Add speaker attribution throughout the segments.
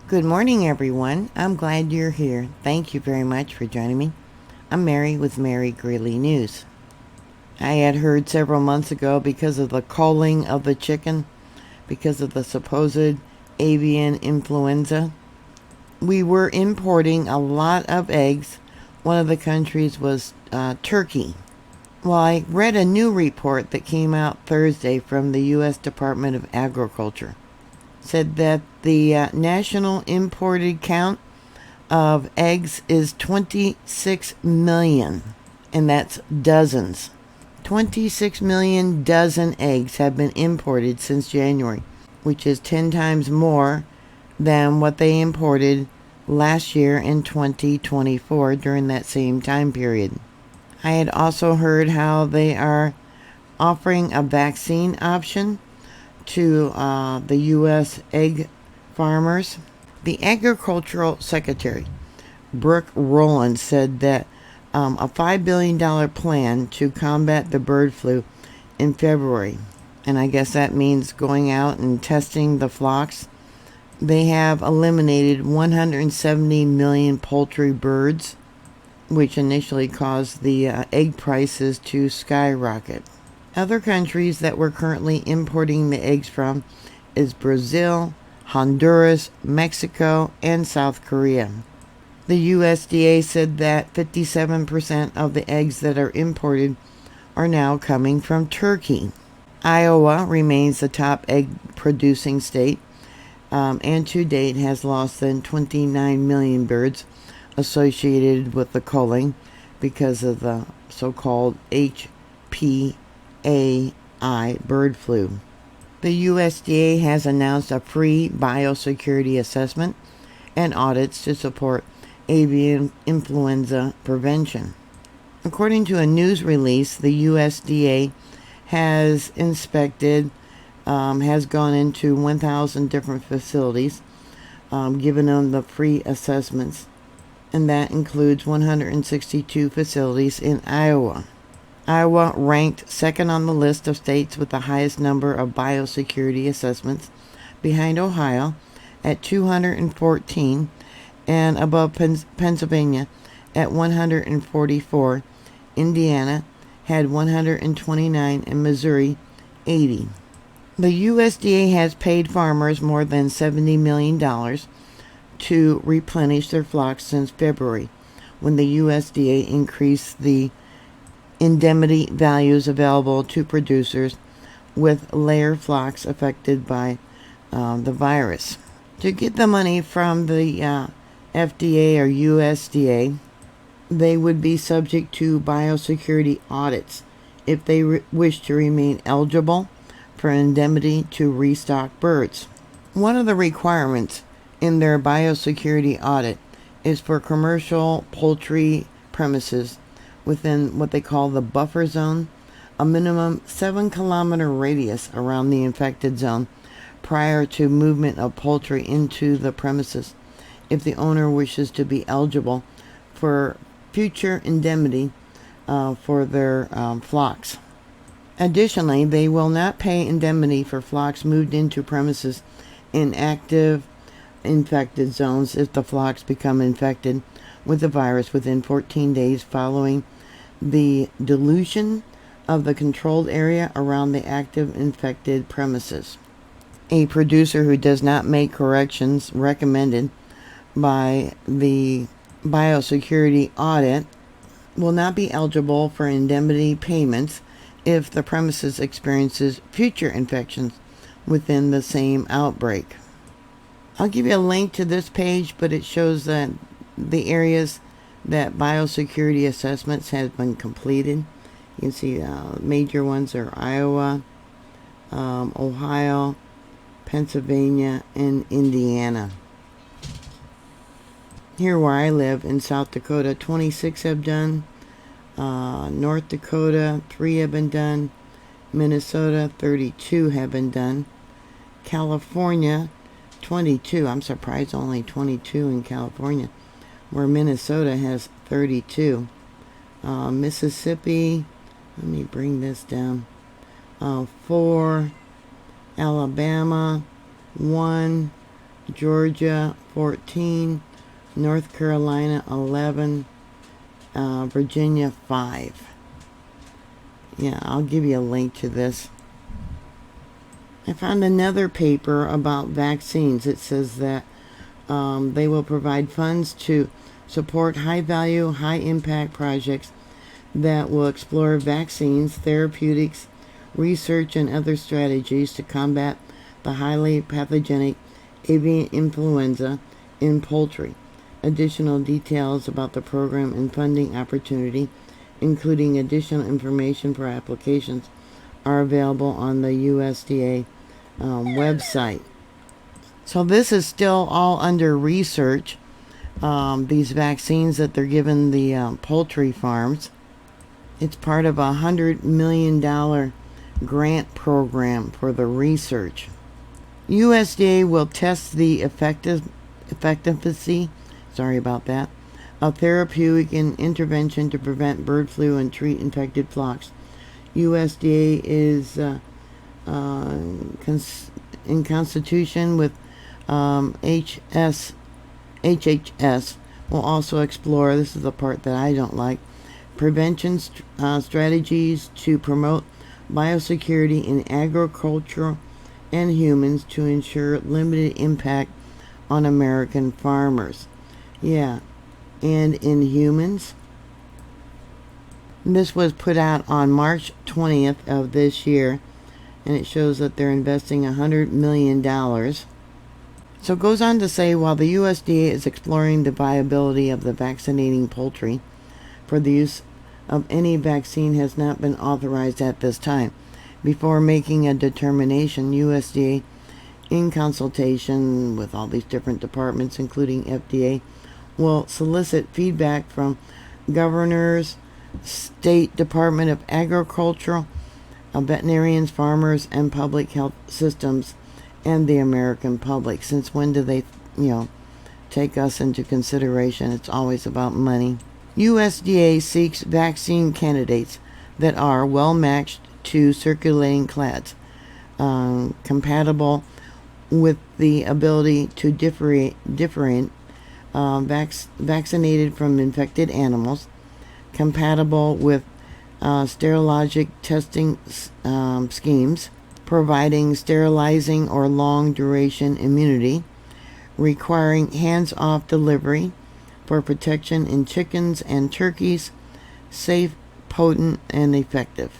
Speaker 1: Good morning, everyone. I'm glad you're here. Thank you very much for joining me. I'm Mary with MaryGreeley News. I had heard several months ago, because of the culling of the chicken, because of the supposed avian influenza, we were importing a lot of eggs. One of the countries was Turkey. Well, I read a new report that came out Thursday from the U.S. Department of Agriculture. Said that the national imported count of eggs is 26 million, and that's dozens. 26 million dozen eggs have been imported since January, which is 10 times more than what they imported last year in 2024 during that same time period. I had also heard how they are offering a vaccine option to the U.S. egg farmers. The Agricultural Secretary, Brooke Rowland, said that a $5 billion plan to combat the bird flu in February, and I guess that means going out and testing the flocks. They have eliminated 170 million poultry birds, which initially caused the egg prices to skyrocket. Other countries that we're currently importing the eggs from is Brazil, Honduras, Mexico, and South Korea. The USDA said that 57% of the eggs that are imported are now coming from Turkey. Iowa remains the top egg producing state, and to date has lost than 29 million birds associated with the culling because of the so-called HPAI bird flu. The USDA has announced a free biosecurity assessment and audits to support avian influenza prevention. According to a news release, the USDA has inspected, has gone into 1,000 different facilities, given them the free assessments, and that includes 162 facilities in Iowa. Iowa ranked second on the list of states with the highest number of biosecurity assessments, behind Ohio at 214 and above Pennsylvania at 144. Indiana had 129 and Missouri 80. The USDA has paid farmers more than $70 million to replenish their flocks since February, when the USDA increased the indemnity values available to producers with layer flocks affected by the virus. To get the money from the FDA or USDA, they would be subject to biosecurity audits if they wish to remain eligible for indemnity to restock birds. One of the requirements in their biosecurity audit is for commercial poultry premises within what they call the buffer zone, a minimum 7-kilometer radius around the infected zone prior to movement of poultry into the premises, if the owner wishes to be eligible for future indemnity for their flocks. Additionally, they will not pay indemnity for flocks moved into premises in active infected zones if the flocks become infected with the virus within 14 days following the dilution of the controlled area around the active infected premises. A producer who does not make corrections recommended by the biosecurity audit will not be eligible for indemnity payments if the premises experiences future infections within the same outbreak. I'll give you a link to this page, but it shows that the areas that biosecurity assessments have been completed. You can see major ones are Iowa, Ohio, Pennsylvania, and Indiana. Here where I live in South Dakota, 26 have done. North Dakota, 3 have been done. Minnesota, 32 have been done. California, 22. I'm surprised only 22 in California, where Minnesota has 32. Mississippi, let me bring this down. 4. Alabama, 1. Georgia, 14, North Carolina 11, Virginia 5. Yeah, I'll give you a link to this. I found another paper about vaccines. It says that they will provide funds to support high-value, high-impact projects that will explore vaccines, therapeutics, research, and other strategies to combat the highly pathogenic avian influenza in poultry. Additional details about the program and funding opportunity, including additional information for applications, are available on the USDA website. So this is still all under research, these vaccines that they're giving the poultry farms. It's part of a $100 million grant program for the research. USDA will test the efficacy, of therapeutic intervention to prevent bird flu and treat infected flocks. USDA is in constitution with HHS will also explore, this is the part that I don't like, prevention strategies to promote biosecurity in agriculture and humans to ensure limited impact on American farmers. Yeah, and in humans. This was put out on March 20th of this year, and it shows that they're investing $100 million. So it goes on to say, while the USDA is exploring the viability of the vaccinating poultry for the use of any vaccine has not been authorized at this time. Before making a determination, USDA, in consultation with all these different departments, including FDA, will solicit feedback from governors, State Department of Agriculture, veterinarians, farmers, and public health systems, and the American public. Since when do they, take us into consideration? It's always about money. USDA seeks vaccine candidates that are well matched to circulating clades, compatible with the ability to differentiate vaccinated from infected animals, compatible with serologic testing schemes, providing sterilizing or long-duration immunity, requiring hands-off delivery for protection in chickens and turkeys, safe, potent, and effective.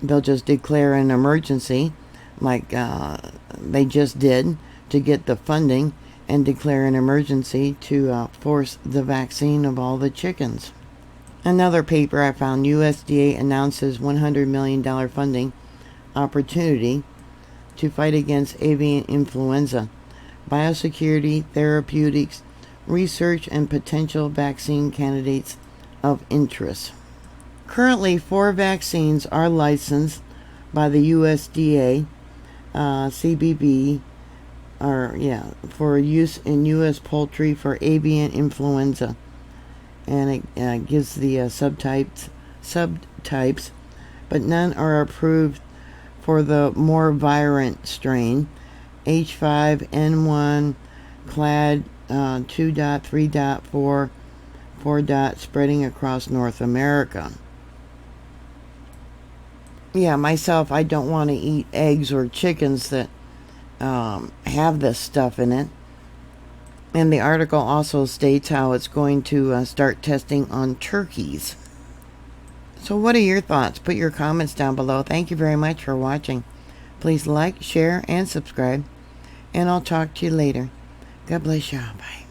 Speaker 1: They'll just declare an emergency, like they just did, to get the funding, and declare an emergency to force the vaccine of all the chickens. Another paper I found, USDA announces $100 million funding opportunity to fight against avian influenza, biosecurity, therapeutics, research, and potential vaccine candidates of interest. Currently, 4 vaccines are licensed by the USDA, CBB, for use in U.S. poultry for avian influenza, and it gives the subtypes, but none are approved for the more virulent strain, H5N1 clade 2.3.4 spreading across North America. Yeah, myself, I don't want to eat eggs or chickens that have this stuff in it. And the article also states how it's going to start testing on turkeys. So what are your thoughts? Put your comments down below. Thank you very much for watching. Please like, share, and subscribe. And I'll talk to you later. God bless you. Bye.